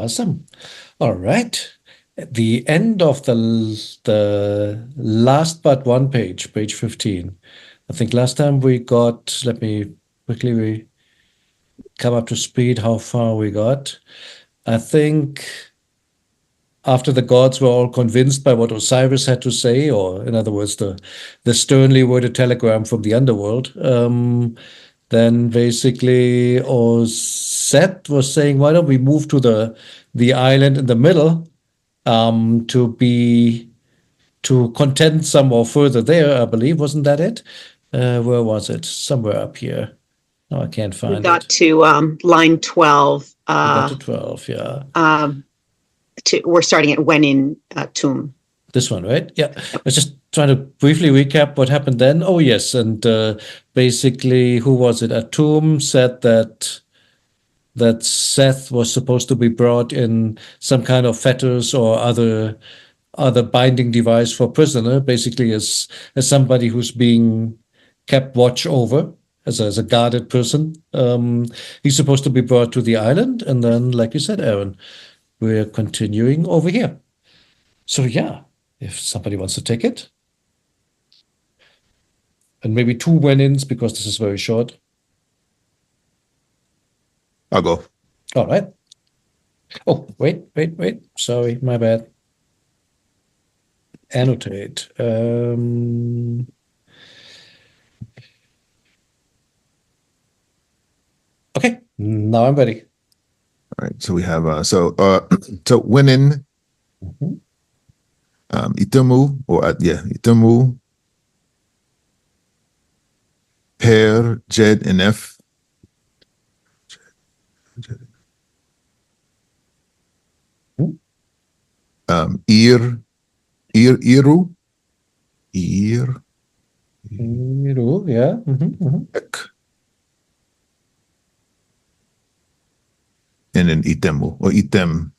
Awesome. All right. At the end of the last but one page, page 15. I think last time we got, let me quickly come up to speed how far we got. I think after the gods were all convinced by what Osiris had to say, or in other words, the sternly worded telegram from the underworld, then basically Seth was saying, why don't we move to the island in the middle to contend some more further there, I believe. Wasn't that it? Where was it? Somewhere up here. No, I can't find it. We got to line 12. We got to 12, yeah. We're starting at when in tomb. This one, right? Yeah. I was just trying to briefly recap what happened then. Oh, yes. And basically, who was it? Atum said that Seth was supposed to be brought in some kind of fetters or other binding device for prisoner, basically as somebody who's being kept watch over, as a guarded person. He's supposed to be brought to the island. And then, like you said, Aaron, we're continuing over here. So yeah, if somebody wants to take it. And maybe 2 win-ins because this is very short. I'll go. All right. Oh, wait. Sorry, my bad. Annotate. Okay, now I'm ready. All right. So we have so winning. Itamu Itamu, Per, Jed, and F. Iru, yeah. Ek. And then Itemu or Item.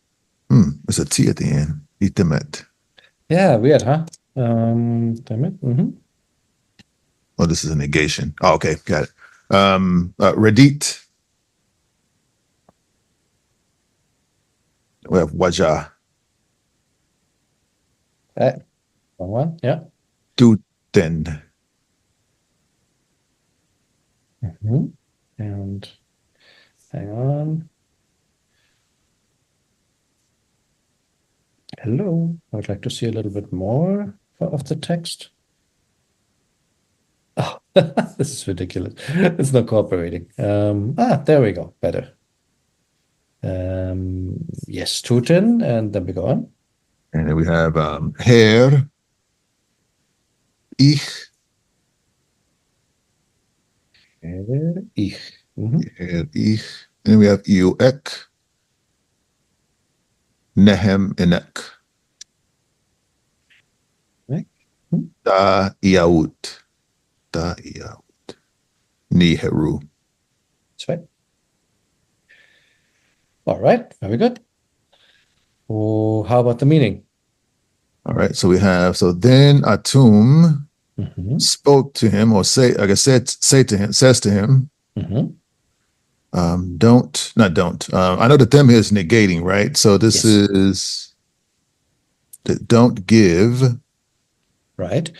There's a T at the end. Itemet. Yeah, weird, huh? Damn it. Oh, this is a negation. Oh, okay, got it. Radit. We have Wajah. Wrong one, yeah. Duten. And hang on. Hello. I would like to see a little bit more of the text. Oh, this is ridiculous. It's not cooperating. There we go. Better. Yes, Tuten, and then we go on. And then we have Her, Ich. Ich. Her, Ich. And then we have Iuek, Nehem, Enek. Da Iaut. Niheru. That's right. All right, very good. Oh, how about the meaning? All right, so we have, so then Atum spoke to him, or say to him, says to him, I know the them here is negating, right? So this is that don't give. Right.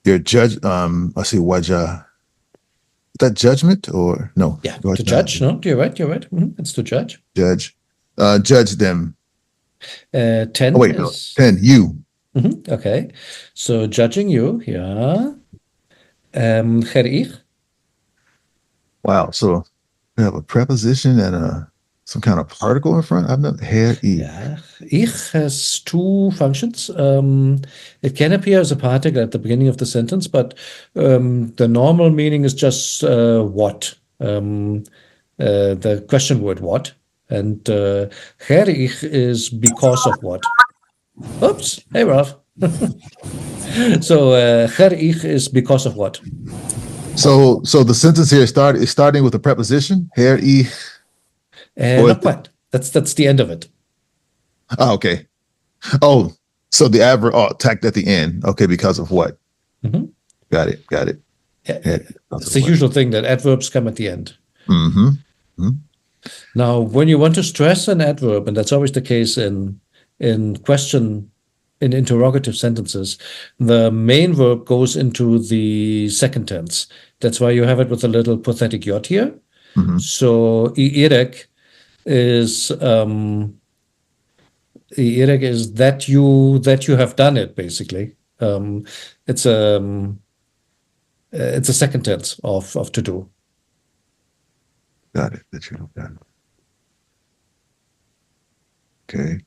Your judge, I see Wajah. Is that judgment or no? Yeah, to judge. No, you're right. It's to judge. Judge. Judge them. 10 10, you. Okay. So judging you, yeah. Her. Wow. So we have a preposition and some kind of particle in front. I've never had Yeah. Ich has 2 functions. It can appear as a particle at the beginning of the sentence, but the normal meaning is just what. The question word what. And her ich is because of what. Oops. Hey, Ralph. So her ich is because of what. So the sentence here is starting with a preposition. Her ich. Not quite. That's the end of it. Oh, okay. Oh, so the adverb tacked at the end. Okay, because of what? Got it. Yeah, it's the usual thing that adverbs come at the end. Now, when you want to stress an adverb, and that's always the case in interrogative sentences, the main verb goes into the second tense. That's why you have it with a little pathetic yod here. Mhm. So Hieratic is that you have done it, basically. It's a second tense of to do. Got it. That you have done. Okay.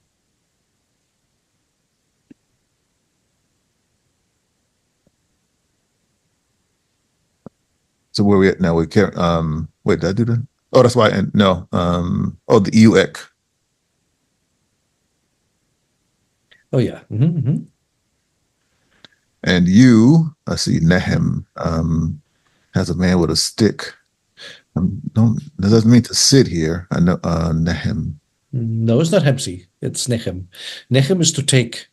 So where we at now? We can't. Wait, did I do that? Oh, that's why. And no. Oh, the euek. Oh yeah. And you, I see Nehem, has a man with a stick. That doesn't mean to sit here. I know Nehem. No, it's not Hemsi. It's Nechem. Nechem is to take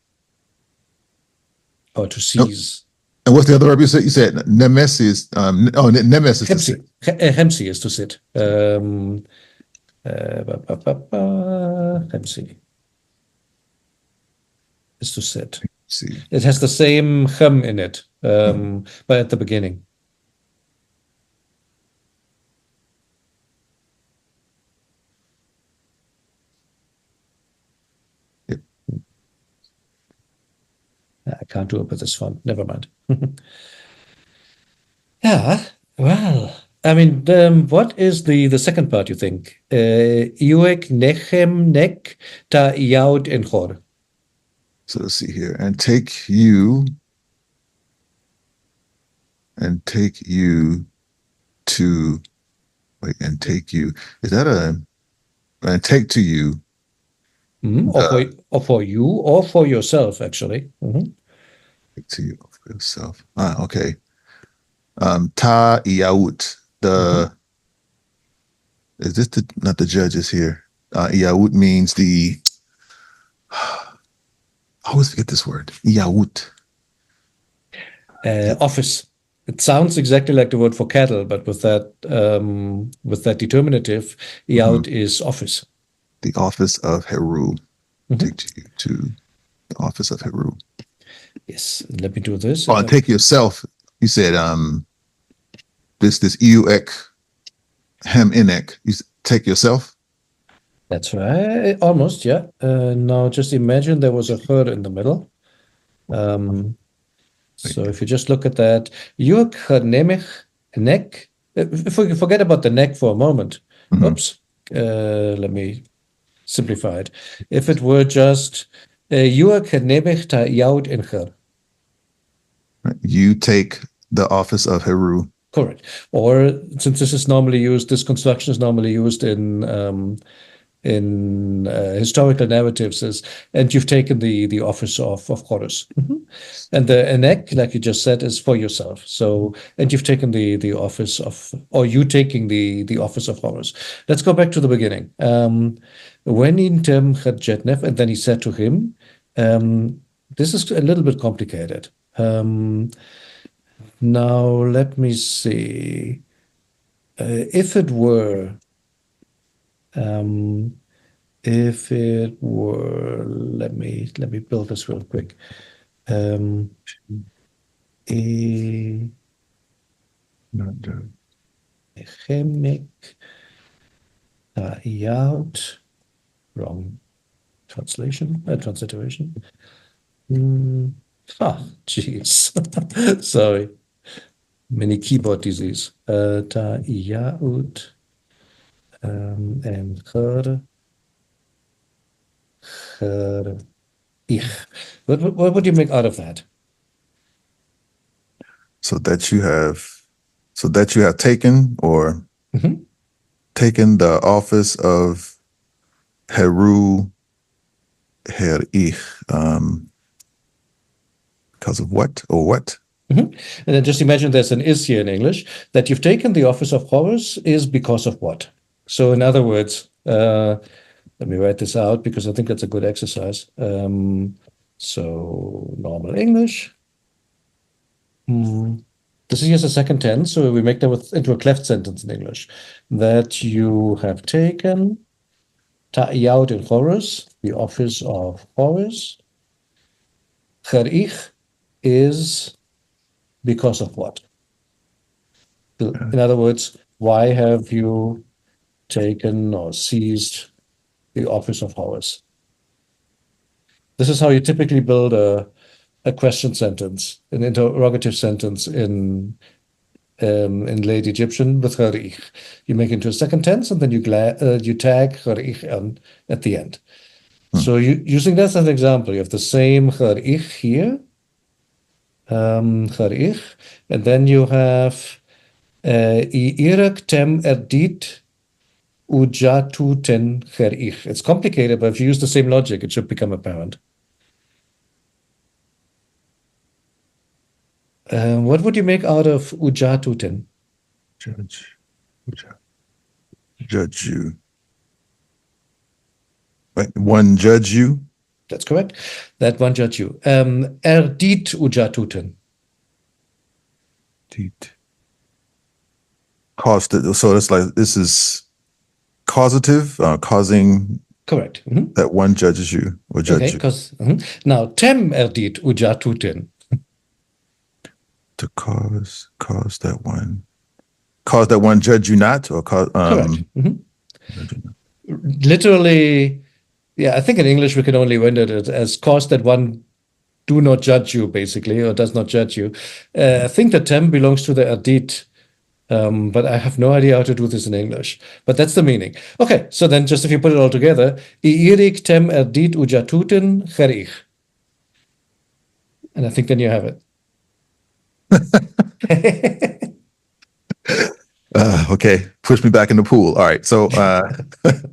or to seize. And what's the other verb you said? You said nemesis. Nemesis is to sit. Hemsi is to sit. Hemsi is to sit. See. It has the same chem in it, but at the beginning. Yep. I can't do it with this font. Never mind. Yeah, well, I mean, what is the second part, you think? Iuek nechem nek ta yaud enchor. So let's see here. And take you to wait, and take you. Is that and take to you? Or for you or for yourself, actually. Take to you for yourself. Okay. Ta yaut. Is this not the judges here? Yaut means the. I always forget this word. Yaut. Office. It sounds exactly like the word for cattle, but with that determinative, yaut is office. The office of Heru. Take you to the office of Heru. Yes, let me do this. Oh, and take yourself. You said this euek hem inek. You take yourself. That's right. Almost, yeah. Now just imagine there was a her in the middle. So if you just look at that, yuek nemech neck. If we forget about the neck for a moment. Oops. Let me simplify it. If it were just yuek nemech ta yaud encher. You take the office of Heru. Correct. Or since this construction is normally used in historical narratives, and you've taken the office of Horus. And the enek, like you just said, is for yourself. So, and you've taken the office of, or you taking the office of Horus. Let's go back to the beginning. When intem had Jetnef, and then he said to him, this is a little bit complicated. Now let me see. If it were, let me build this real quick. Wrong translation, transliteration. Jeez. Sorry. Many keyboard disease. Ta yaut and her ich. What would you make out of that? So that you have taken or taken the office of Heru Herich. Because of what or what? And then just imagine there's an is here in English. That you've taken the office of Horus is because of what? So in other words, let me write this out because I think that's a good exercise. So normal English. This is just a second tense, so we make that into a cleft sentence in English. That you have taken ta'iyat in Horus, the office of Horus. Gerich is because of what? In other words, why have you taken or seized the office of Horus? This is how you typically build a question sentence, an interrogative sentence in late Egyptian with Gerich. You make it into a second tense, and then you tag Gerich at the end. So using that as an example, you have the same Gerich here, Gerich, and then you have Hieratic tem erdit ujatu ten Gerich. It's complicated, but if you use the same logic, it should become apparent. What would you make out of ujatu ten? Judge you. Wait, one judge you? That's correct. That one judge you. Erdit ujatuten. Caused it. So it's like this is causative, causing. Correct. That one judges you or judge you. Now tem erdit ujatuten. To cause that one judge you not, or cause. Correct. Literally, yeah. I think in English we can only render it as cause that one do not judge you, basically, or does not judge you. I think the tem belongs to the erdit. But I have no idea how to do this in English. But that's the meaning. Okay, so then just if you put it all together, Hieratic tem erdit ujatuten Gerich. And I think then you have it. Okay, push me back in the pool. All right, so that's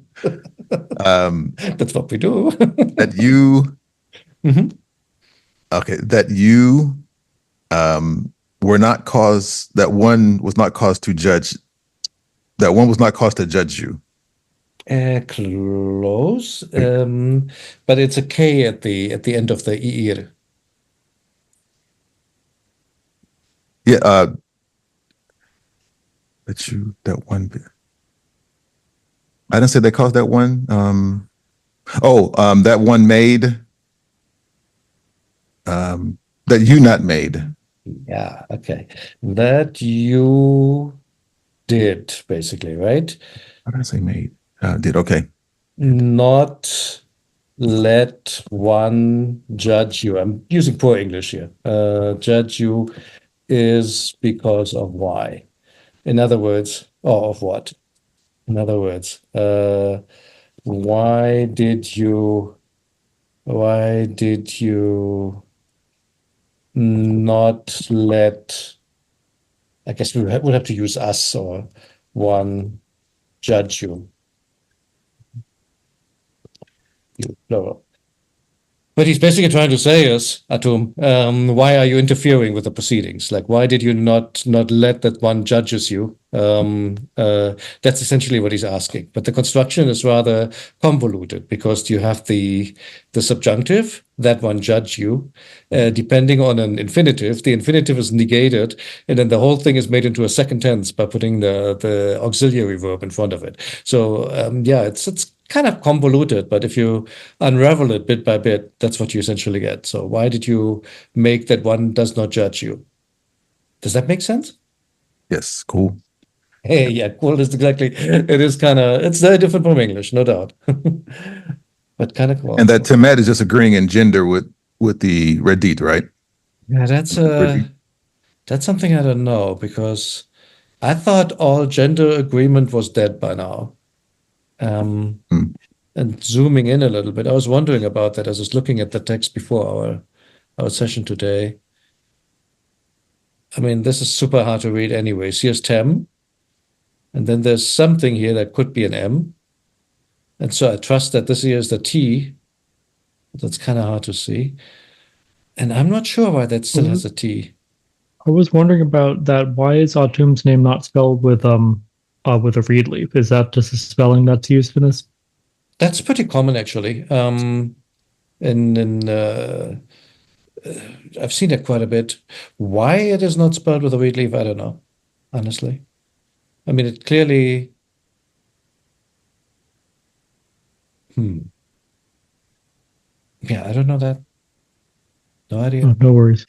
what we do. that you, okay, that you were not caused, that one was not caused to judge, that one was not caused to judge you. Close, but it's a K at the end of the ir. Yeah, that one. I didn't say they caused that one. That one made. That you not made. Yeah, okay. That you did, basically, right? What did I say made? Did, okay. Not let one judge you. I'm using poor English here. Judge you is because of why. In other words, or of what? In other words, why did you not let, I guess we would have to use us or one judge you. Plural. But he's basically trying to say is, Atum, why are you interfering with the proceedings? Like, why did you not let that one judges you? That's essentially what he's asking. But the construction is rather convoluted because you have the subjunctive, that one judge you, depending on an infinitive. The infinitive is negated, and then the whole thing is made into a second tense by putting the auxiliary verb in front of it. So it's kind of convoluted, but if you unravel it bit by bit, that's what you essentially get. So why did you make that one does not judge you? Does that make sense? Yes, cool. Hey, yeah, cool is exactly. It's very different from English, no doubt. But kind of cool. And that Temet is just agreeing in gender with the Reddit, right? Yeah, that's something I don't know, because I thought all gender agreement was dead by now. And zooming in a little bit, I was wondering about that as I was looking at the text before our session today. I mean, this is super hard to read anyways. Here's tem, and then there's something here that could be an M. And so I trust that this here is the T. That's kind of hard to see. And I'm not sure why that still has a T. I was wondering about that. Why is Atum's name not spelled with a reed leaf? Is that just a spelling that's used for this? That's pretty common, actually. In I've seen it quite a bit. Why it is not spelled with a reed leaf, I don't know, honestly. I mean, it clearly. Yeah, I don't know that. No idea. Oh, no worries.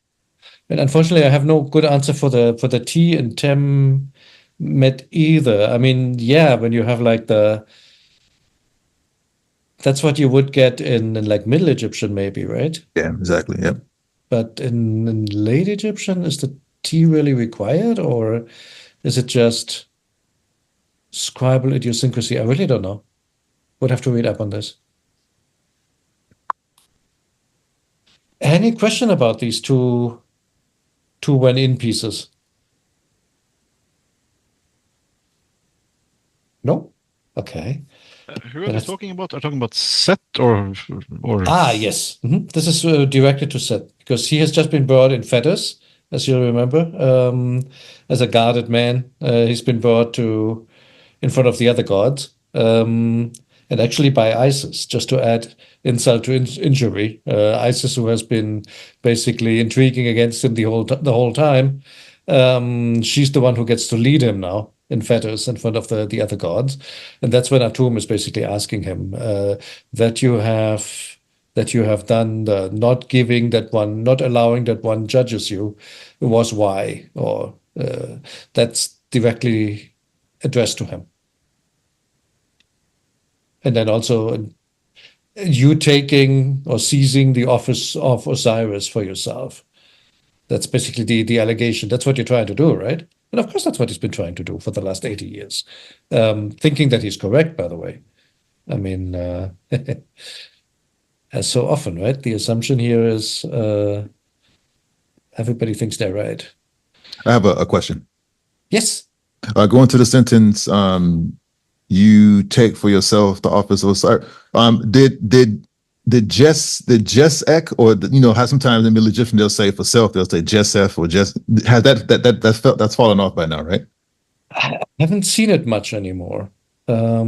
And unfortunately, I have no good answer for the T in Tem Met either. I mean, yeah, when you have like that's what you would get in like Middle Egyptian, maybe, right? Yeah, exactly. Yep. But in Late Egyptian, is the T really required, or is it just scribal idiosyncrasy? I really don't know. Would have to read up on this. Any question about these two when in pieces? No? Okay. Who are they talking about? Are talking about Seth or Yes. This is directed to Seth because he has just been brought in fetters, as you'll remember, as a guarded man. He's been brought to in front of the other gods, and actually by Isis, just to add insult to injury. Isis, who has been basically intriguing against him the whole time, she's the one who gets to lead him now in fetters in front of the other gods, and that's when Atum is basically asking him that you have done the not giving that one, not allowing that one judges you, was why, or that's directly addressed to him. And then also you taking or seizing the office of Osiris for yourself. That's basically the allegation. That's what you're trying to do, right? And of course, that's what he's been trying to do for the last 80 years. Thinking that he's correct, by the way. I mean, as so often, right? The assumption here is everybody thinks they're right. I have a question. Yes. Going to the sentence, you take for yourself the office of Osiris. Did Jesek, or how sometimes in Middle Egyptian they'll say for self, they'll say Jesef or Jes. Has that's fallen off by now, right? I haven't seen it much anymore. I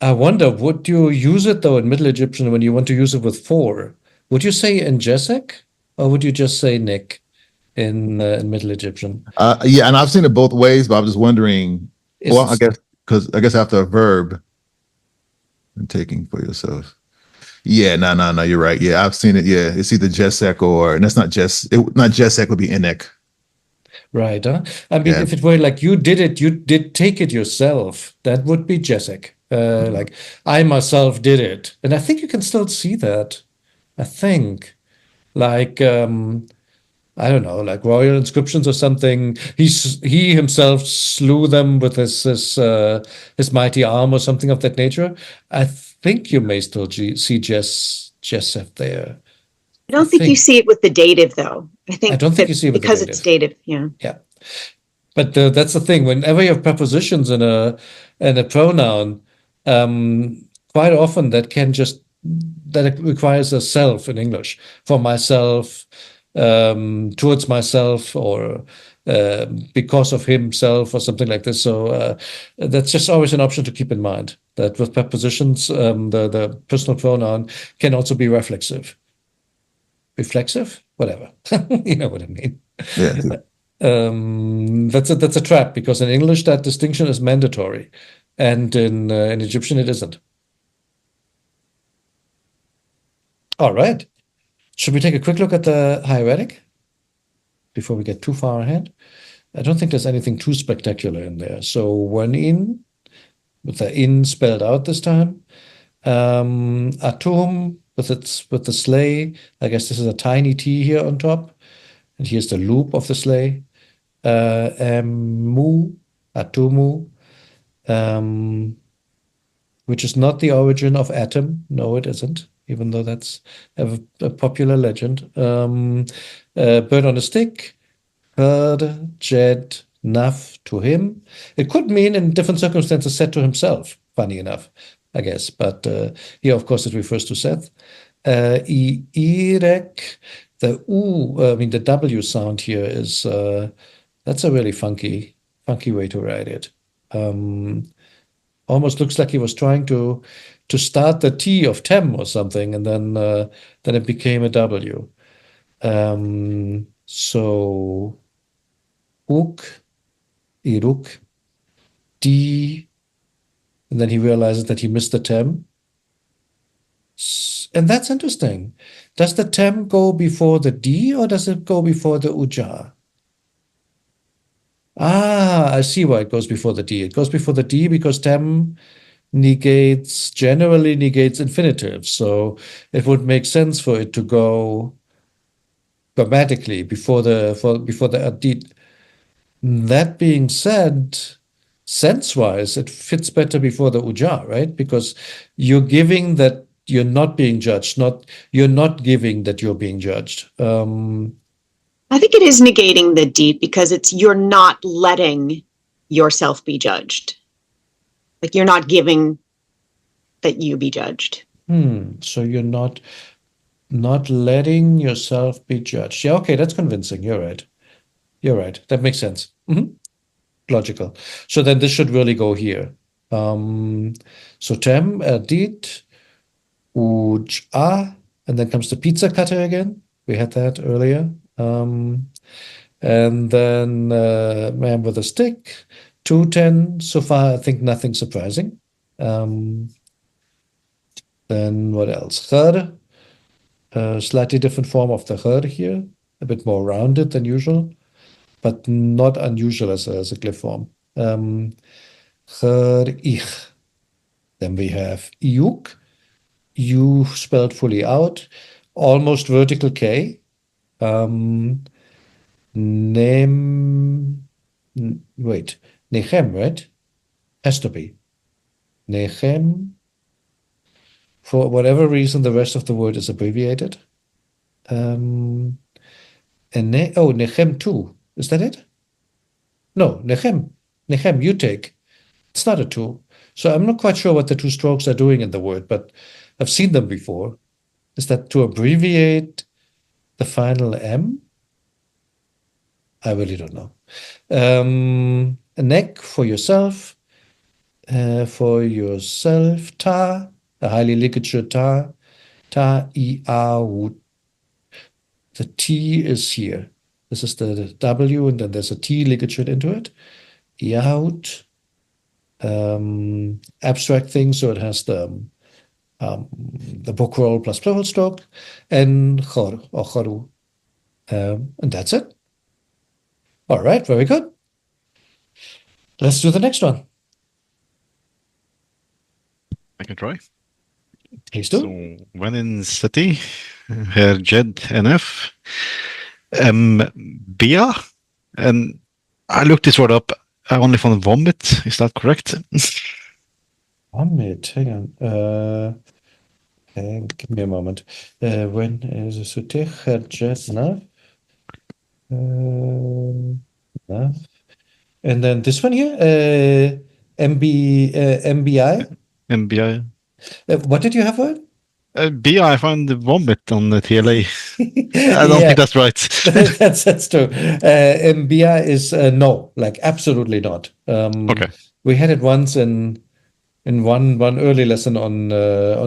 wonder, would you use it though in Middle Egyptian when you want to use it with for? Would you say in Jesek, or would you just say Nick in Middle Egyptian? Yeah, and I've seen it both ways, but I'm just wondering. Is Well, it- I guess after a verb, and taking for yourself. Yeah, no, you're right. Yeah, I've seen it. Yeah, it's either Jesek or, and that's not not Jesek would be Inek. Right. Huh? I mean, Yeah. if it were like you did take it yourself, that would be Jesek. Like I myself did it. And I think you can still see that. I think. Like I don't know, like royal inscriptions or something. He himself slew them with his mighty arm or something of that nature. I think you may still see Jesef there. I don't think you see it with the dative, though. I don't think you see it with the because it's dative. Yeah. Yeah. But that's the thing. Whenever you have prepositions in a pronoun, quite often that it requires a self in English for myself, towards myself, or because of himself, or something like this. So that's just always an option to keep in mind. That with prepositions, the personal pronoun can also be reflexive. Reflexive, whatever. You know what I mean. Yeah. That's a trap, because in English that distinction is mandatory, and in Egyptian it isn't. All right. Should we take a quick look at the hieratic before we get too far ahead? I don't think there's anything too spectacular in there. So one in, with the in spelled out this time. Atum with the sleigh. I guess this is a tiny T here on top. And here's the loop of the sleigh. Mu, Atumu, which is not the origin of atom. No, it isn't, even though that's a popular legend. Bird on a stick, herd, jed, naf, to him. It could mean in different circumstances said to himself, funny enough, I guess. But here, of course, it refers to Seth. Irek, the the W sound here is, that's a really funky way to write it. Almost looks like he was trying to start the T of Tem or something, and then it became a W. So uk, iruk, D, and then he realizes that he missed the tem. And that's interesting. Does the tem go before the D or does it go before the uja? Ah, I see why it goes before the D. It goes before the D because tem generally negates infinitives. So it would make sense for it to go grammatically before the D. That being said, sense-wise, it fits better before the uja, right? Because you're giving that you're not being judged, you're not giving that you're being judged. I think it is negating the deed because you're not letting yourself be judged. Like you're not giving that you be judged. So you're not letting yourself be judged. Yeah, okay, that's convincing. You're right. That makes sense. Logical. So then this should really go here. So tem, dit, uj, and then comes the pizza cutter again. We had that earlier. And then man with a stick, 210. So far, I think nothing surprising. Then what else? Her, slightly different form of the her here, a bit more rounded than usual, but not unusual as a glyph form. Her, ich. Then we have iuk, U spelled fully out, almost vertical K. Nechem, right? Has to be. Nechem. For whatever reason, the rest of the word is abbreviated. And Nechem 2. Is that it? No, Nechem. Nechem, you take. It's not a 2. So I'm not quite sure what the 2 strokes are doing in the word, but I've seen them before. Is that to abbreviate the final M? I really don't know. A neck for yourself, ta, a highly ligature ta, I, a, the T is here. This is the W, and then there's a T ligatured into it. Iaut, abstract thing, so it has the book roll plus plural stroke, and chor, or choru. And that's it. All right, very good. Let's do the next one. I can try. Please do. So when in city, her Jed NF, Bia, and I looked this word up. I only found vomit. Is that correct? Vomit. Hang on. Give me a moment. When is a city, her Jed NF? And then this one here, MBI. MBI. What did you have for it? BI, I found the vomit on the TLA. I don't think that's right. That's true. MBI is no, like absolutely not. Okay. We had it once in one early lesson on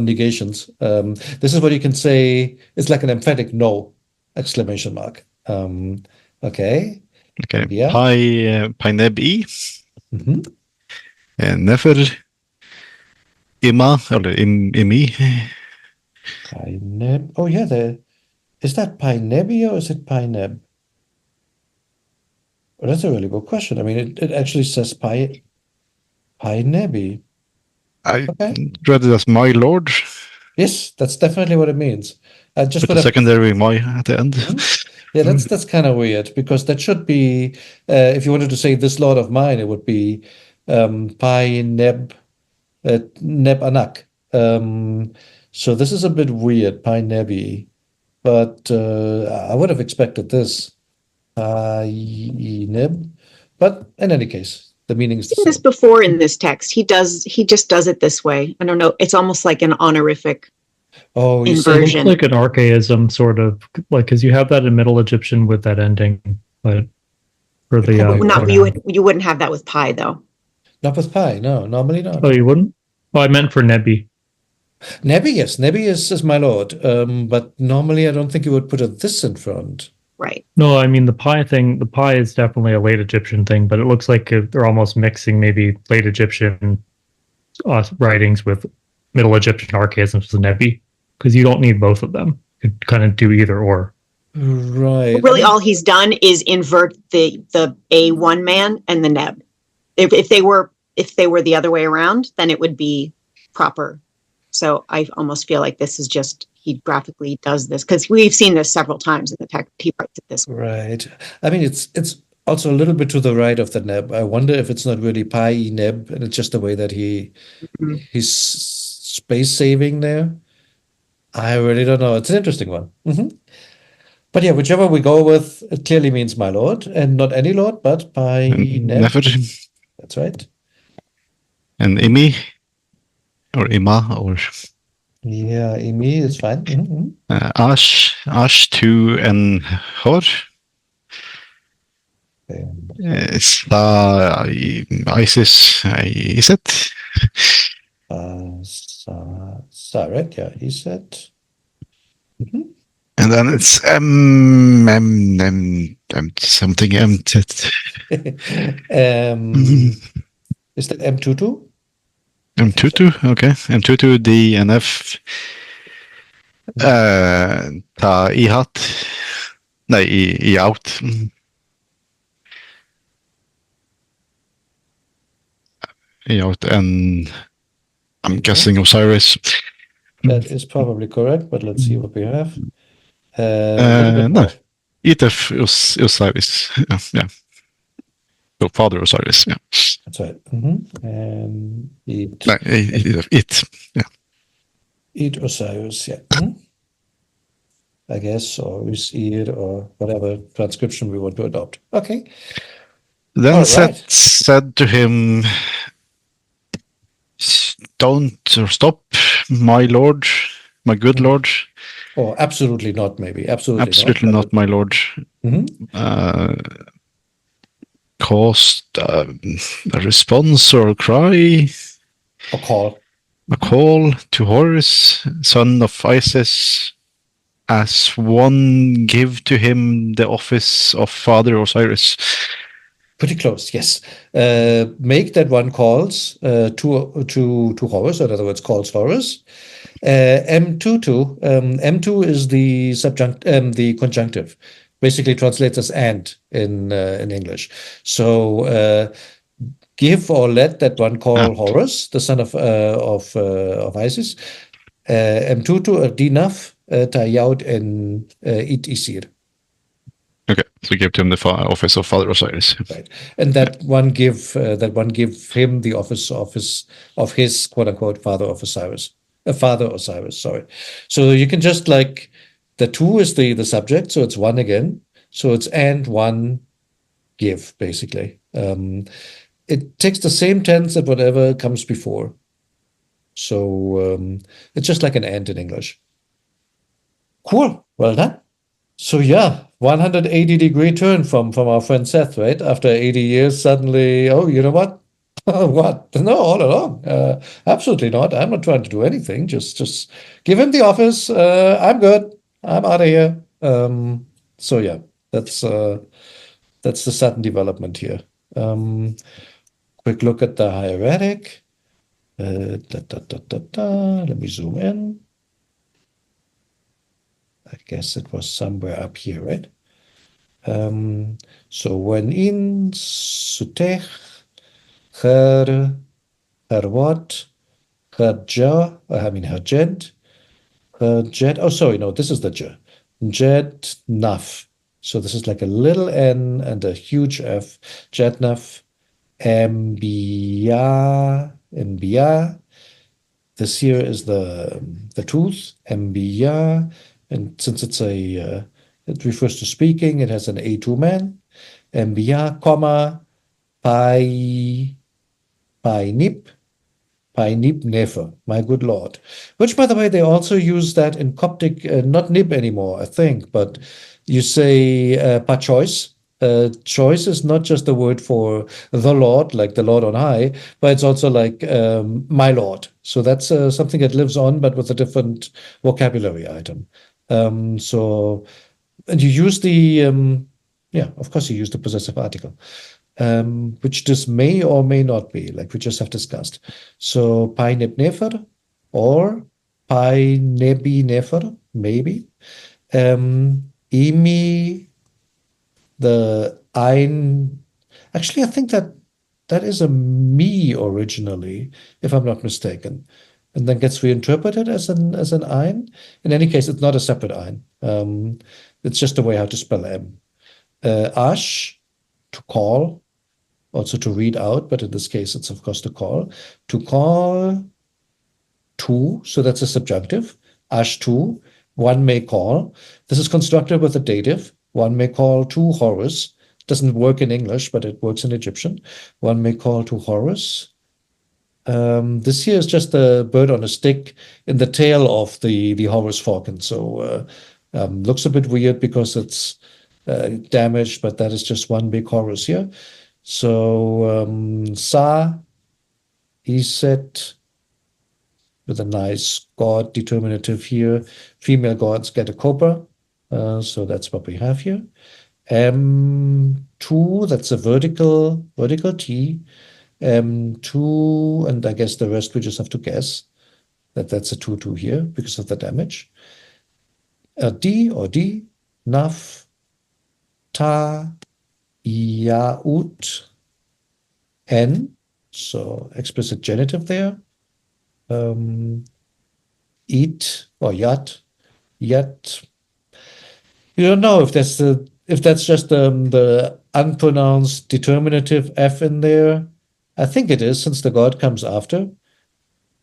negations. This is what you can say. It's like an emphatic no! Exclamation mark. Okay. Okay. MBI. Pi neb I. Nefer. Ima, eller imi. Pi neb. Oh yeah, is that pi nebi or is it pi neb? Well, that's a really good question. I mean, it actually says pi nebi. I read it as my lord. Yes, that's definitely what it means. Just with the secondary my at the end. Yeah, that's kind of weird because that should be, if you wanted to say this lord of mine, it would be pi neb anak. So this is a bit weird, pi nebi, but I would have expected this neb. But in any case, the meaning is the same. This before in this text, he just does it this way. I don't know. It's almost like an honorific inversion. It's like an archaism, sort of, like, because you have that in Middle Egyptian with that ending, but for the you wouldn't have that with pi though. Not with pi, no, normally not. Oh, you wouldn't? Oh, I meant for nebi. Nebi, yes. Nebi is my lord. But normally I don't think you would put a this in front. Right. No, I mean the pi thing. The pi is definitely a late Egyptian thing, but it looks like they're almost mixing maybe late Egyptian writings with Middle Egyptian archaisms with the Nebi, because you don't need both of them. You could kind of do either or. Right. Really, all he's done is invert the A1 man and the Neb. If they were the other way around, then it would be proper. So I almost feel like this is just he graphically does this because we've seen this several times in the text. He writes it this way. Right. I mean, it's also a little bit to the right of the neb. I wonder if it's not really pi e neb, and it's just the way that he's space saving there. I really don't know. It's an interesting one. But yeah, whichever we go with, it clearly means my lord, and not any lord, but pi e neb. Never. That's right. And Imi, or Ima, or Yeah, Emi is fine. Ash 2 and Hor. Is ISIS, is it? Saret, yeah, he said. And then it's something Is that M22? M22, okay. M22, D and F. Ta ihat. Nei, i out. I out, and I'm guessing Osiris. That is probably correct, but let's see what we have. No. Itef Osiris. Yeah. So Father Osiris, yeah. That's right. And eat. No, it. Yeah. Eat Osiris, yeah. I guess, or eat, or whatever transcription we want to adopt. Okay. Then All Seth right. said to him, "Don't or stop, my lord, my good lord." Oh, absolutely not, maybe. Absolutely not, my lord. Caused a response or a cry, A call. a call to Horus, son of Isis, as one give to him the office of Father Osiris. Pretty close, yes. Make that one calls to Horus, or in other words, calls Horus. M22, M2 is the the conjunctive, basically translates as and in English. So give or let that one call Horus, the son of Isis. M22 dinaf tayaut en it isir. Okay, so give to him the office of Father Osiris. Right, and that one give him the office of his quote unquote Father Osiris. Sorry. So you can just like the two is the subject, so it's one again. So it's and one give basically. It takes the same tense at whatever comes before. So it's just like an and in English. Cool. Well done. So yeah, 180-degree turn from our friend Seth, right? After 80 years, suddenly, oh, you know what? What? No, all along. Absolutely not. I'm not trying to do anything. Just give him the office. I'm good. I'm out of here. So yeah, that's the sudden development here. Quick look at the hieratic. Let me zoom in. I guess it was somewhere up here, right? So when in sutech, her what, her ja, I mean her jet, oh, sorry, no, this is the ja. Jet naf. So this is like a little n and a huge f. Jet naf, mbia. This here is the tooth, mbia. And since it's it refers to speaking, it has an A2 man. Mbia, comma, pai nip nefer, my good lord. Which, by the way, they also use that in Coptic, not nib anymore, I think, but you say pa choice. choice is not just a word for the Lord, like the Lord on high, but it's also like my Lord. So that's something that lives on, but with a different vocabulary item. So, and you use the, yeah, of course you use the possessive article, which this may or may not be, like we just have discussed. So, pai neb nefer, or pai nebi nefer, maybe. Imi, the ein. Actually, I think that that is a me originally, if I'm not mistaken, and then gets reinterpreted as an ein. In any case, it's not a separate ein. It's just a way how to spell M. Ash, to call, also to read out, but in this case, it's of course to call. To call to, so that's a subjunctive. Ash to, one may call. This is constructed with a dative. One may call to Horus. Doesn't work in English, but it works in Egyptian. One may call to Horus. This here is just a bird on a stick in the tail of the Horus falcon. So looks a bit weird because it's damaged, but that is just one big Horus here. So Sa, Iset, with a nice god determinative here. Female gods get a cobra. So that's what we have here. M2, that's a vertical T. M2, and I guess the rest we just have to guess that that's a 2-2 here because of the damage. D or D, Naf, Ta, Yaut, N, so explicit genitive there. Eat or Yat, Yat. You don't know if that's just the unpronounced determinative F in there. I think it is, since the god comes after.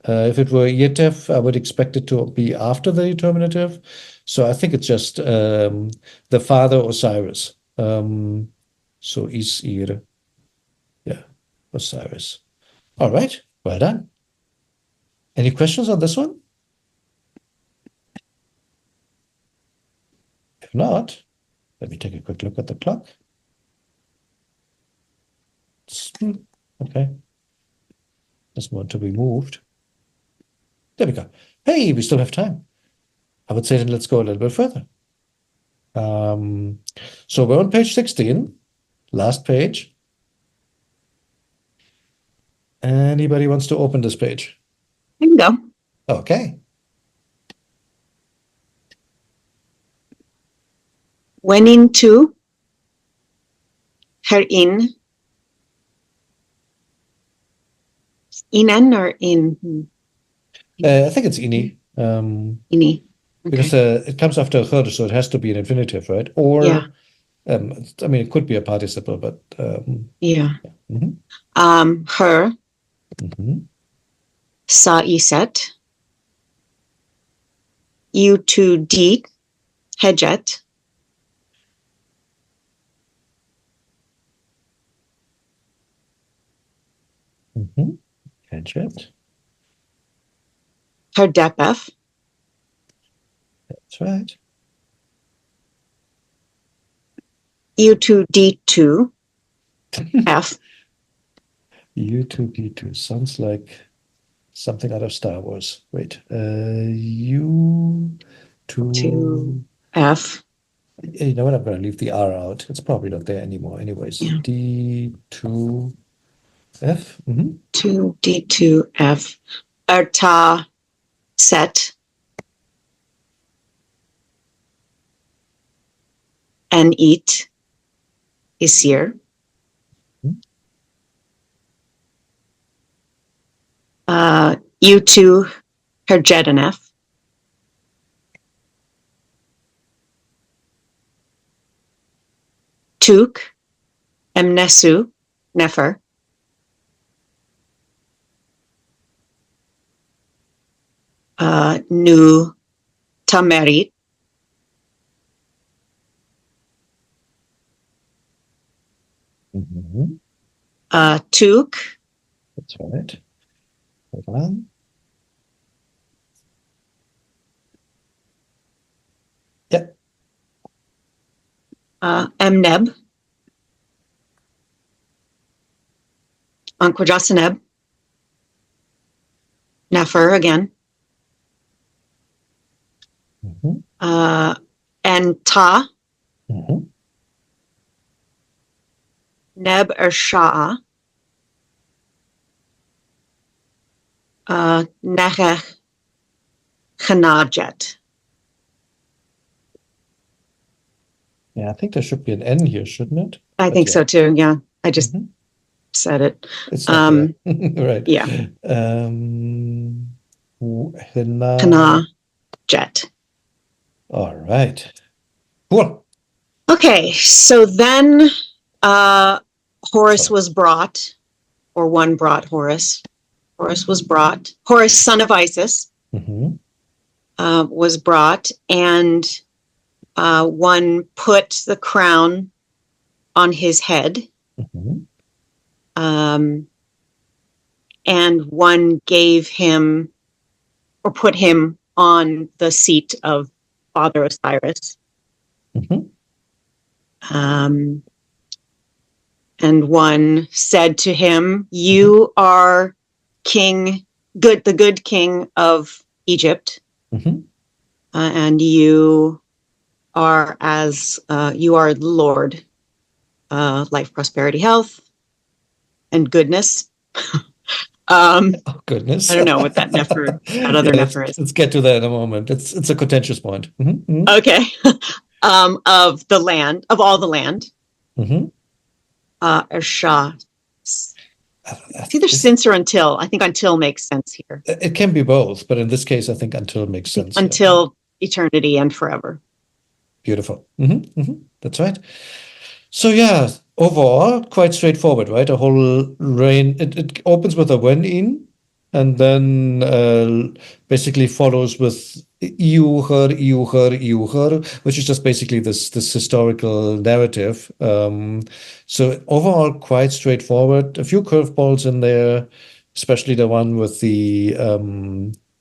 If it were Yetef, I would expect it to be after the determinative. So I think it's just the father Osiris. So Isir. Yeah, Osiris. All right, well done. Any questions on this one? If not, let me take a quick look at the clock. Okay. Doesn't want to be moved. There we go. Hey, we still have time. I would say then let's go a little bit further. So we're on page 16, last page. Anybody wants to open this page? I can go. Okay. When into her in inen or in I think it's ini. ini. Because it comes after her, so it has to be an infinitive, right? Or, Yeah. I mean, it could be a participle, but Yeah. mhm, Her mhm. sa iset. You to d hejet. Catch it. Her depef. That's right. You to d2 f. U2D2 sounds like something out of Star Wars. Wait, U2. To f. You know what? I'm going to leave the R out. It's probably not there anymore. Anyways, Yeah. D2F. To d2f. Erta set. And eat is here. U2 her jet and F. Tuk emnesu nefer. Nu tamerit. Tuk. That's right. Hold on. Yep. Emneb. Anquajasaneb, Nefer again, Mhm. and Ta, Mhm. Neb Sha'a, Nechech Chanajet. Yeah, I think there should be an N here, shouldn't it? I But think yeah. so too. Yeah, I just Mhm. said it. It's not there. Right. Yeah, Hina. Chanajet. All right. Cool. Okay, so then Horus So- was brought, or one brought Horus. Horus was brought. Horus, son of Isis, Mhm. was brought, and one put the crown on his head, Mhm. and one gave him or put him on the seat of Father Osiris. Mhm. And one said to him, "You are king, the good king of Egypt, Mhm. and you are you are the Lord, life, prosperity, health, and goodness." Oh goodness. I don't know what that Nefer, that other Yeah, Nefer is. let's get to that in a moment. It's a contentious point. Mhm. Mhm. Okay, of the land, of all the land, Mhm. Shah. It's either since or until. I think until makes sense here. It can be both, but in this case, I think until makes sense. Yeah. Until eternity and forever. Beautiful. That's right. So yeah, overall, quite straightforward, right? A whole rain. It opens with a when in, and then basically follows with Iuher, Iuher, Iuher, which is just basically this historical narrative. So overall, quite straightforward. A few curveballs in there, especially the one with the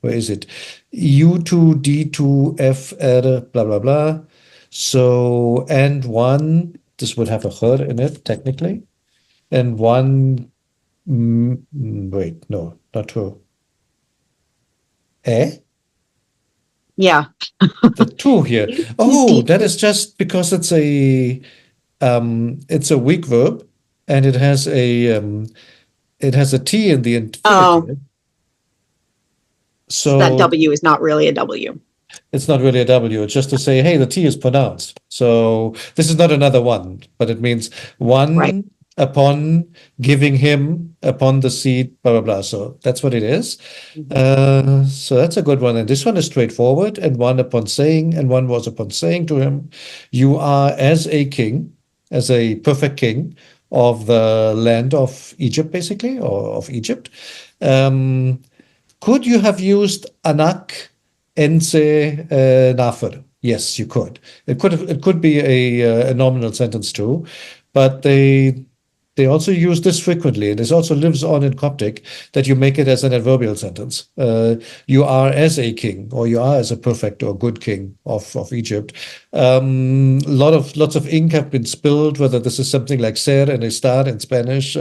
where is it? U2, D2, FR, blah blah blah. So and one. This would have a her in it, technically. And one, wait, no, not true. Eh? Yeah. The two here. Oh, that is just because it's a weak verb and it has a T in the infinitive. Oh. So that W is not really a W. It's not really a W. It's just to say, hey, the T is pronounced. So this is not another one, but it means one Right. upon giving him upon the seed, blah, blah, blah. So that's what it is. So that's a good one. And this one is straightforward. And one upon saying, and one was upon saying to him, you are as a king, as a perfect king of the land of Egypt, basically, or of Egypt. Could you have used Anak Ense Nafir? Yes, you could. It could be a nominal sentence too, but they also use this frequently. This also lives on in Coptic that you make it as an adverbial sentence. You are as a king, or you are as a perfect or good king of Egypt. Lots of ink have been spilled, whether this is something like ser and estar in Spanish.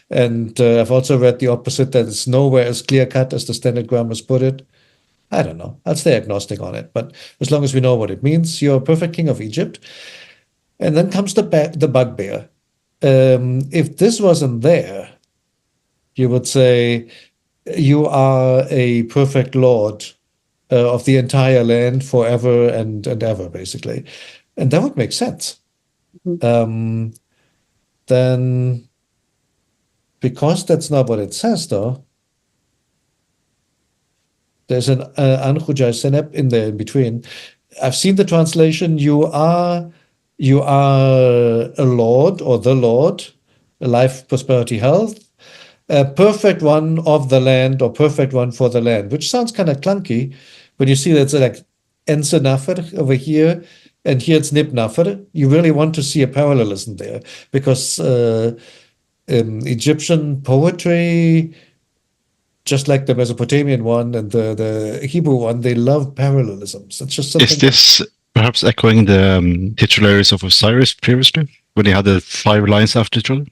And I've also read the opposite, that it's nowhere as clear cut as the standard grammars put it. I don't know. I'll stay agnostic on it. But as long as we know what it means, you're a perfect king of Egypt. And then comes the bugbear. If this wasn't there, you would say, you are a perfect lord of the entire land forever and ever, basically. And that would make sense. Then, because that's not what it says, though, there's an Ankhujai Senep in there in between. I've seen the translation, you are a lord or the lord, life, prosperity, health, a perfect one of the land or perfect one for the land, which sounds kind of clunky when you see that it's like Ense Nafir over here, and here it's Nib Nafir. You really want to see a parallelism there, because Egyptian poetry, just like the Mesopotamian one and the Hebrew one, they love parallelisms. It's just something. Is this perhaps echoing the titularies of Osiris previously, when he had the 5 lines after each other?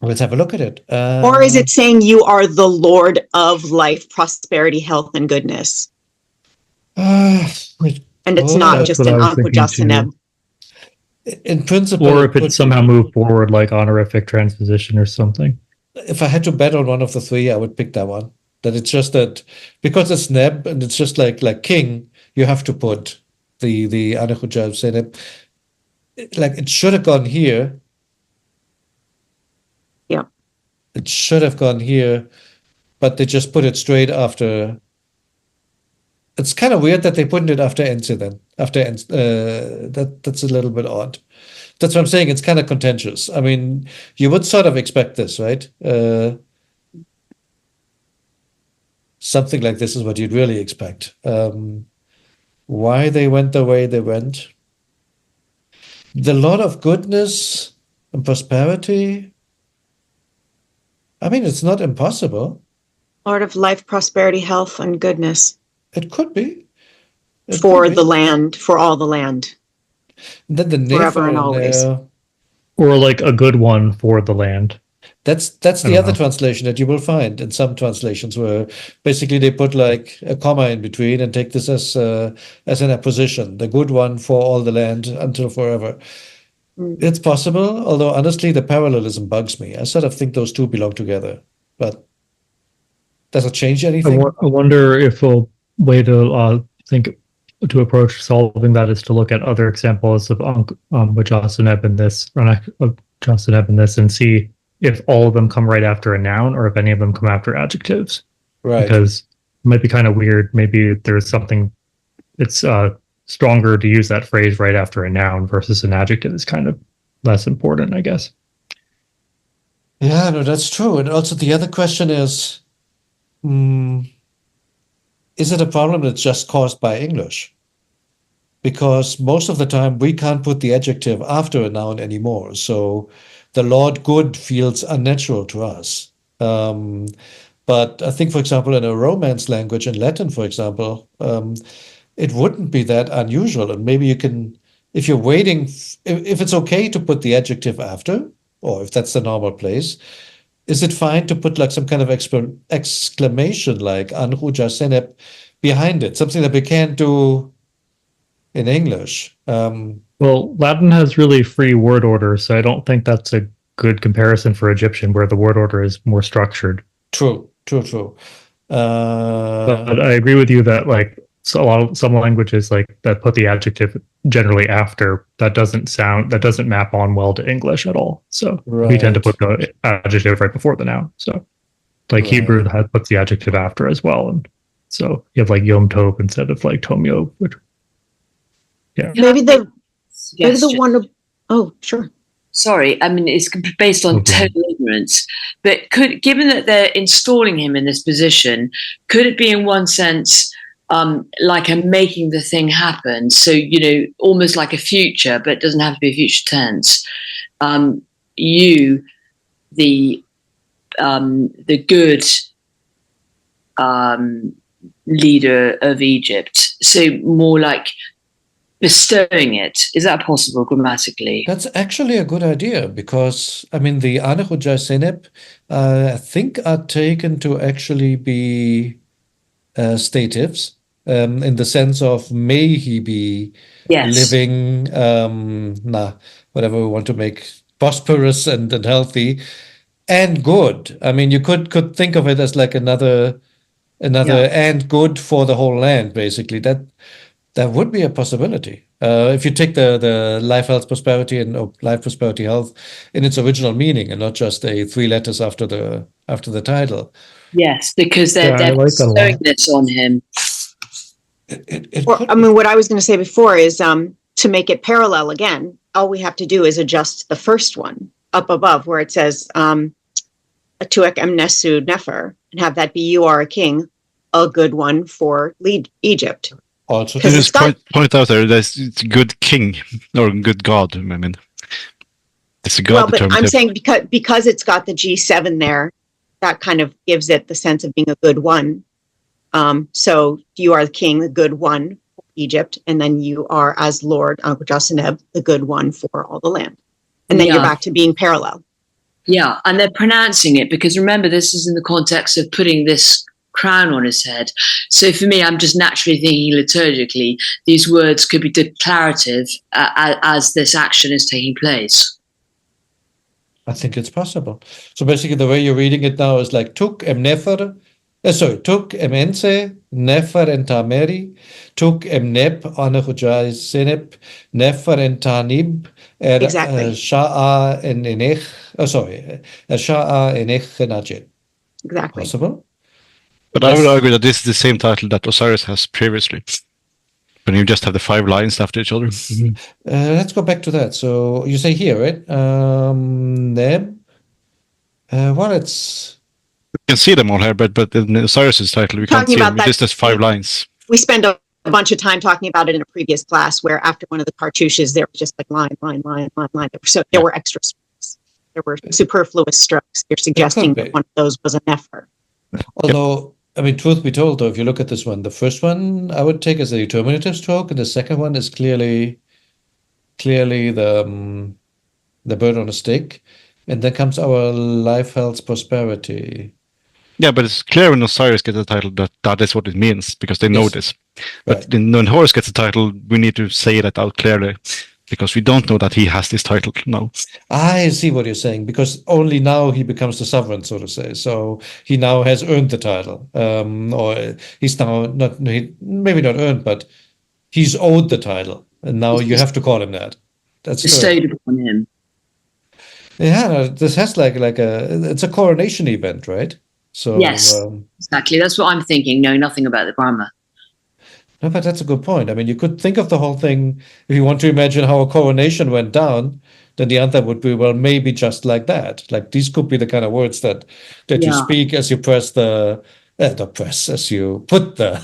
Let's have a look at it. Or is it saying you are the Lord of life, prosperity, health, and goodness? And it's not That's just what an I was Uncle thinking Jasineb. in principle, Or it if it's could somehow be. moved forward, like honorific transposition or something. If I had to bet on one of the three, I would pick that one. That it's just that because it's Neb and it's just like king, you have to put the Anahuja Seneb. Like it should have gone here. Yeah. It should have gone here, but they just put it straight after. It's kind of weird that they put it after Ense then. After Ense, that's a little bit odd. That's what I'm saying. It's kind of contentious. I mean, you would sort of expect this, right? Something like this is what you'd really expect. Why they went the way they went? The Lord of goodness and prosperity. I mean, it's not impossible. Lord of life, prosperity, health, and goodness. It could be. It For could be. the land, for all the land. Then the Forever Nefer and in always. there. Or like a good one for the land. That's I the don't other know. translation that you will find in some translations where basically they put like a comma in between and take this as an apposition, the good one for all the land until forever. It's possible, although honestly the parallelism bugs me. I sort of think those two belong together, but does it change anything? I wonder if a way to think to approach solving that is to look at other examples of Jasineb in this, of Jasineb in this, and see if all of them come right after a noun or if any of them come after adjectives. Right. Because it might be kind of weird. Maybe there's something it's stronger to use that phrase right after a noun versus an adjective is kind of less important, I guess. Yeah, no, that's true. And also the other question is it a problem that's just caused by English? Because most of the time we can't put the adjective after a noun anymore. So the Lord good feels unnatural to us. But I think, for example, in a Romance language, in Latin, for example, it wouldn't be that unusual. And maybe you can, if you're waiting, if it's okay to put the adjective after, or if that's the normal place, is it fine to put like some kind of exclamation like Anruja Senep behind it? Something that we can't do in English. Well, Latin has really free word order, so I don't think that's a good comparison for Egyptian, where the word order is more structured. True. But I agree with you that like some languages like that put the adjective generally after, that doesn't map on well to English at all. So we tend to put the adjective right before the noun. So like Hebrew puts the adjective after as well, and so you have like Yom Tov instead of like Tom Yov, which Maybe the one. Oh, sure. Sorry, I mean it's based on total ignorance. But given that they're installing him in this position, could it be in one sense like a making the thing happen? So almost like a future, but it doesn't have to be a future tense. You, the good leader of Egypt. So more like bestowing it. Is that possible grammatically? That's actually a good idea because, I mean, the Anahuja Senep, I think are taken to actually be statives in the sense of may he be living, whatever we want to make, prosperous and healthy and good. I mean, you could think of it as like another and good for the whole land, basically. That would be a possibility. If you take the life, health, prosperity, and life, prosperity, health in its original meaning, and not just a 3 letters after the title. Yes, because they're bestowing this on him. What I was going to say before is to make it parallel again. All we have to do is adjust the first one up above where it says Atuek Emnesu Nefer, and have that be you are a king, a good one for lead Egypt. Also, just point out there that's it's good king or good god. I mean, it's a god. Well, but I'm saying because it's got the G7 there, that kind of gives it the sense of being a good one. So you are the king, the good one for Egypt, and then you are as Lord Jasineb, the good one for all the land, and then you're back to being parallel. Yeah, and they're pronouncing it because remember, this is in the context of putting this crown on his head. So for me, I'm just naturally thinking liturgically, these words could be declarative as this action is taking place. I think it's possible. So basically, the way you're reading it now is like tuk em nefer, tuk em ense, nefer en tameri, tuk em neb anachujai senep, nefer en tanib, Exactly. sha'a en enech, sha'a enech enajit. Exactly. Possible? But I would argue that this is the same title that Osiris has previously. When you just have the 5 lines after each other. Let's go back to that. So you say here, right? Neb. Well, it's. You can see them all here, but in Osiris's title, we can't Talking see about them. that- It's just 5 lines. We spend a bunch of time talking about it in a previous class where after one of the cartouches, there was just like line. So there were extra strokes. There were superfluous strokes. You're suggesting be. that one of those was a nefer. Although, I mean, truth be told, though, if you look at this one, the first one I would take as a determinative stroke, and the second one is clearly the bird on a stick, and then comes our life, health, prosperity. Yeah, but it's clear when Osiris gets a title that is what it means, because they know Yes. this. But Right. when Horus gets a title, we need to say that out clearly, because we don't know that he has this title now. I see what you're saying, because only now he becomes the sovereign, so to say. So he now has earned the title, or he's now maybe not earned, but he's owed the title, and now you have to call him that. That's true. Bestowed upon him. Yeah, this has like it's a coronation event, right? So Yes. Exactly. That's what I'm thinking, knowing nothing about the grammar. no, but that's a good point. I mean, you could think of the whole thing, if you want to imagine how a coronation went down, then the answer would be, well, maybe just like that. Like these could be the kind of words that you Yeah. speak as you press as you put the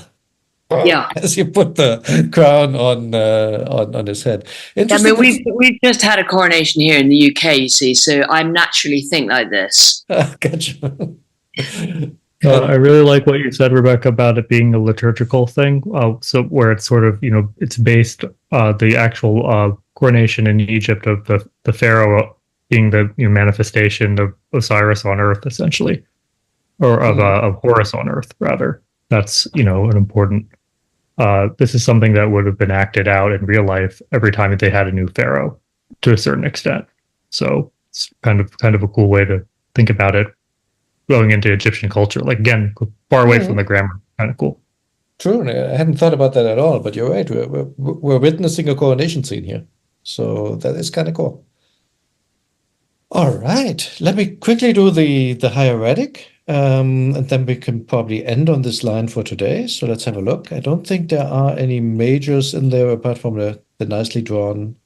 Yeah. as you put the crown on his head. I Interesting. mean, we've just had a coronation here in the UK, you see, so I naturally think like this. Gotcha. I really like what you said, Rebecca, about it being a liturgical thing. So where it's sort of, it's based the actual coronation in Egypt of the pharaoh being the manifestation of Osiris on earth, essentially, or of Horus on earth, rather. That's an important. This is something that would have been acted out in real life every time that they had a new pharaoh, to a certain extent. So it's kind of a cool way to think about it. Going into Egyptian culture, like again, far away from the grammar, kind of cool. True, I hadn't thought about that at all, but you're right. We're witnessing a coronation scene here, so that is kind of cool. All right, let me quickly do the hieratic, and then we can probably end on this line for today. So let's have a look. I don't think there are any majors in there apart from the nicely drawn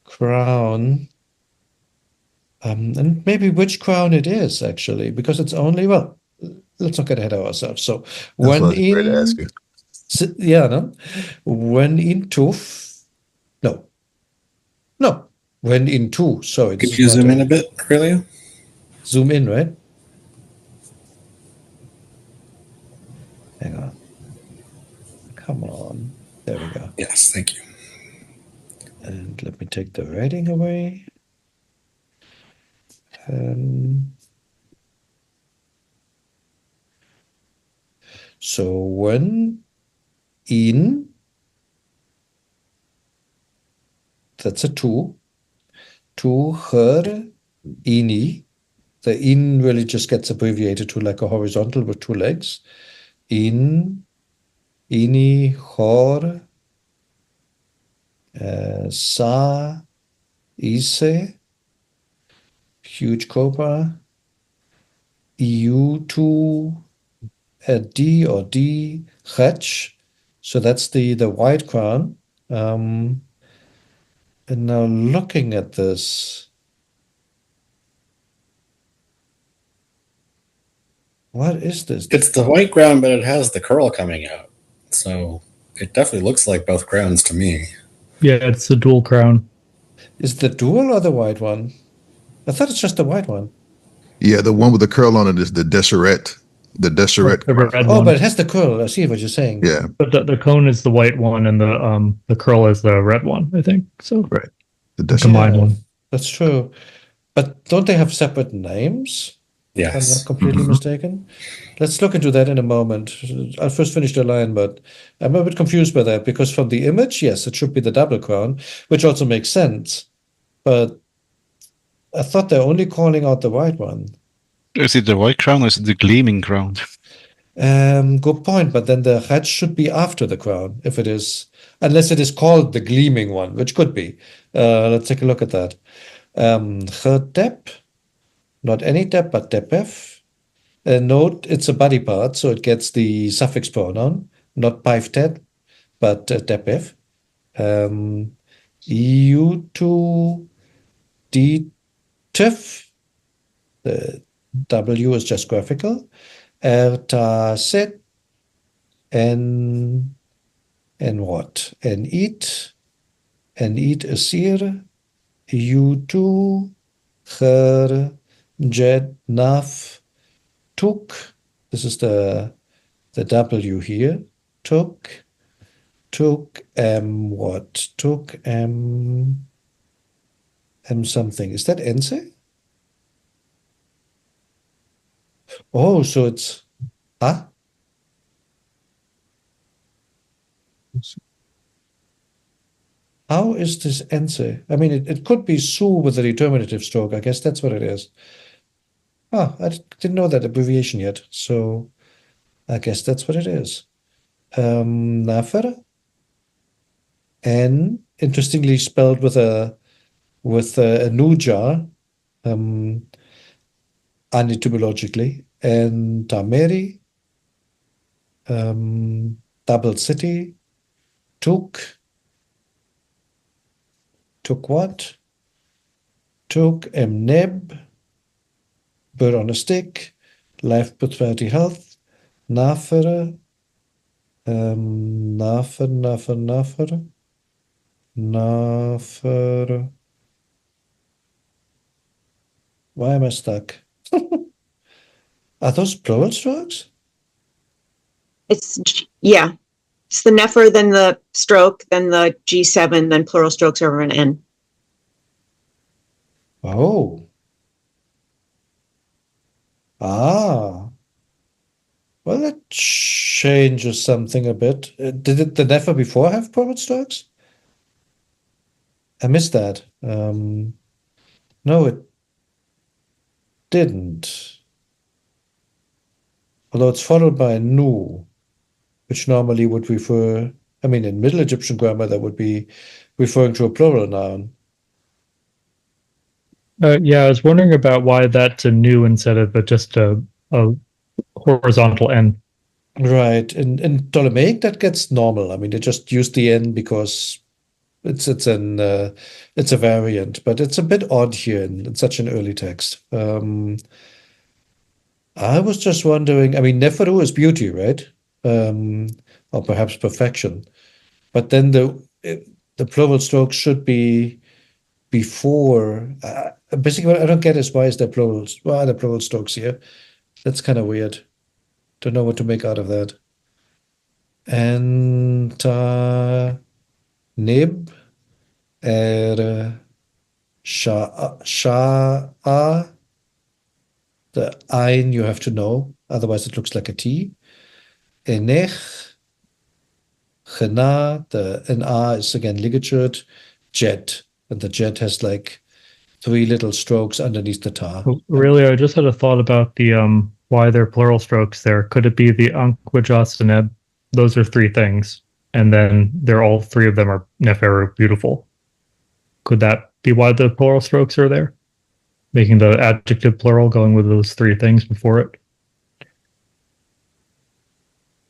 crown. And maybe which crown it is, actually, because it's only, well, let's not get ahead of ourselves. So That's what I was ready to ask you. no? When in tuf, no, when in two, sorry. Could you zoom in a bit, Aurelio? Zoom in, right? Hang on. Come on. There we go. Yes, thank you. And let me take the writing away. So when in, that's a two her ini, the in really just gets abbreviated to like a horizontal with 2 legs. In, ini, hor, sa, ise, huge cobra, EU2, D or D, Chetch. So that's the white crown. And now looking at this, what is this? It's the white ground, but it has the curl coming out. So it definitely looks like both crowns to me. Yeah, it's a dual crown. Is the dual or the white one? I thought it's just the white one. Yeah, the one with the curl on it is the Desheret. The Desheret. The red Oh, one. but it has the curl. I see what you're saying. Yeah, But the cone is the white one, and the curl is the red one, I think. So right. The Desheret. combined one. That's true. But don't they have separate names? If I'm not Yes. completely mistaken. Let's look into that in a moment. I'll first finish the line, but I'm a bit confused by that because from the image, yes, it should be the double crown, which also makes sense. But I thought they're only calling out the white one. Is it the white crown or is it the gleaming crown? Good point. But then the hatch should be after the crown, if it is, unless it is called the gleaming one, which could be. Let's take a look at that. Gedep, not any dep, but depef. Note it's a body part, so it gets the suffix pronoun, not P15, but depef. EU2 DTIF, the W is just graphical. Ertaset and what? And eat is here. EU2 Ger Jed Naf Took. This is the W here. Took what? Took M something. Is that Ense? Oh, so it's How is this Ense? I mean, it could be Su with a determinative stroke. I guess that's what it is. I didn't know that abbreviation yet, so I guess that's what it is. Nafer, N, interestingly spelled with a nuja, etymologically, and Tameri, double city, took what? Took neb, bird on a stick, life prosperity health, nafer, nafer. Why am I stuck? Are those plural strokes? It's it's the Nefer, then the stroke, then the G7, then plural strokes over an N. Oh. Well, that changes something a bit. Did the Nefer before have plural strokes? I missed that. No, it didn't. Although it's followed by a nu, which normally would refer, I mean, in Middle Egyptian grammar, that would be referring to a plural noun. Yeah, I was wondering about why that's a new instead of just a horizontal N. Right. In Ptolemaic, that gets normal. I mean, they just use the N because it's a variant, but it's a bit odd here in such an early text. I was just wondering, I mean, Neferu is beauty, right? Or perhaps perfection. But then the plural stroke should be before. Basically, what I don't get is why are there plural strokes here? That's kind of weird. Don't know what to make out of that. And nib sha'a. The ein you have to know, otherwise it looks like a T. Enech, chena, the NA is again ligatured. Jet, and the jet has like 3 little strokes underneath the ta. Really, I just had a thought about the why they're plural strokes there. Could it be the Anquajas and Neb? Those are 3 things, and then they're all 3 of them are Neferu, beautiful. Could that be why the plural strokes are there? Making the adjective plural going with those 3 things before it?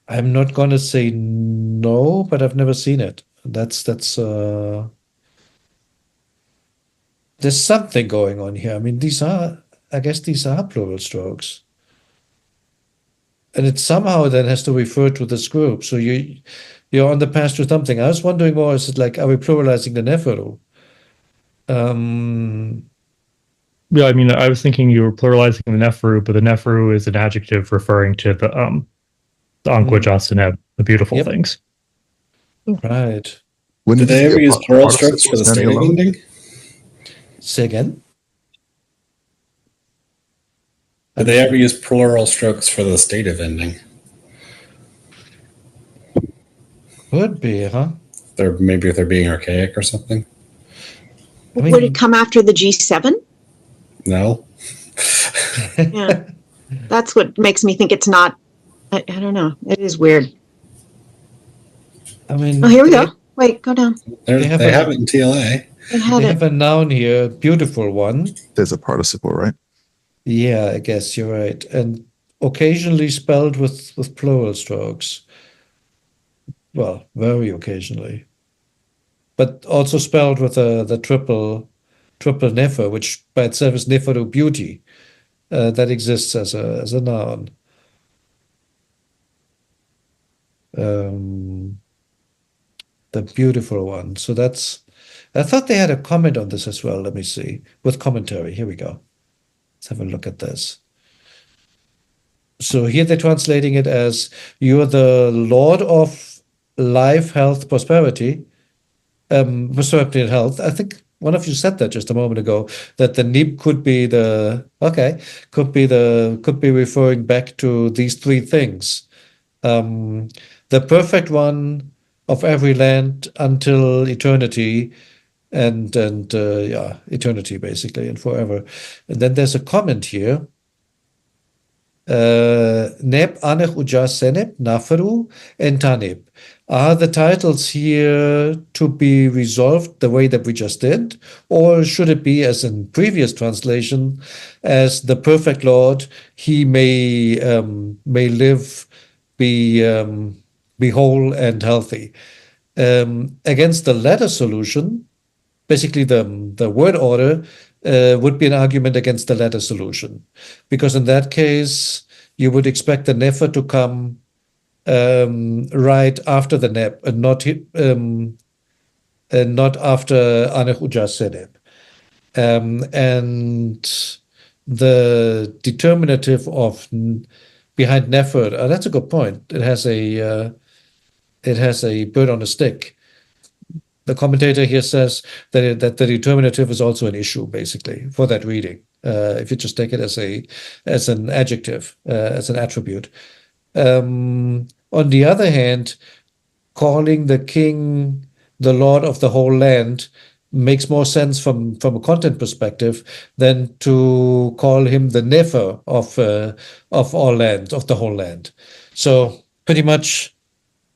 I'm not going to say no, but I've never seen it. That's there's something going on here. I mean, I guess these are plural strokes. And it somehow then has to refer to this group. So you're on the path to something. I was wondering more, is it like, are we pluralizing the Neferu? Yeah, I mean, I was thinking you were pluralizing the Neferu, but the Neferu is an adjective referring to the Anquajas and Neb, the beautiful things. Right. Did they ever use plural strokes for the standing ending? Say again? Did they ever use plural strokes for the stative ending? Could be, huh? Maybe if they're being archaic or something. I mean- Would it come after the G7? No. Yeah. That's what makes me think it's not. I don't know. It is weird. I mean, Oh, here we go. Wait, go down. They have it in TLA. It had They it. have a noun here, beautiful one. There's a participle, right? Yeah, I guess you're right. And occasionally spelled with plural strokes. Well, very occasionally. But also spelled with the triple nefer, which by itself is neferu, beauty. That exists as a noun. The beautiful one. So I thought they had a comment on this as well. Let me see. With commentary. Here we go. Let's have a look at this. So here they're translating it as, you're the Lord of life, health, prosperity, prosperity and health. I think one of you said that just a moment ago, that the nib could be referring back to these three things. The perfect one of every land until eternity, and eternity basically, and forever. And then there's a comment here. Neb anech uja seneb naferu entanib. Are the titles here to be resolved the way that we just did, or should it be, as in previous translation, as the perfect Lord, he may live, be whole and healthy? Against the latter solution, basically the word order would be an argument against the latter solution, because in that case you would expect the nefer to come right after the neb, and not after anech uja seneb. And the determinative of behind nefer, that's a good point. It has a bird on a stick. The commentator here says that the determinative is also an issue, basically, for that reading. If you just take it as an adjective, as an attribute. On the other hand, calling the king the Lord of the whole land makes more sense from a content perspective than to call him the nefer of all land, of the whole land. So pretty much.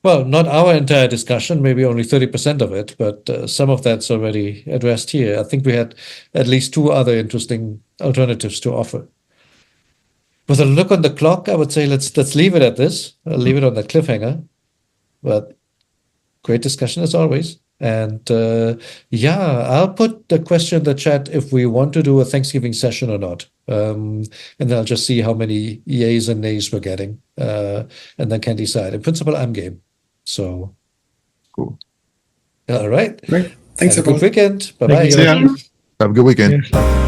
Well, not our entire discussion, maybe only 30% of it, but some of that's already addressed here. I think we had at least two other interesting alternatives to offer. With a look on the clock, I would say let's leave it at this. I'll leave it on that cliffhanger. But great discussion as always. And I'll put the question in the chat if we want to do a Thanksgiving session or not. And then I'll just see how many yays and nays we're getting. And then can decide. In principle, I'm game. So Cool. All right. Great. Thanks, Have a good everyone. weekend. Bye-bye. Thank you. See ya. Have a good weekend. Yeah.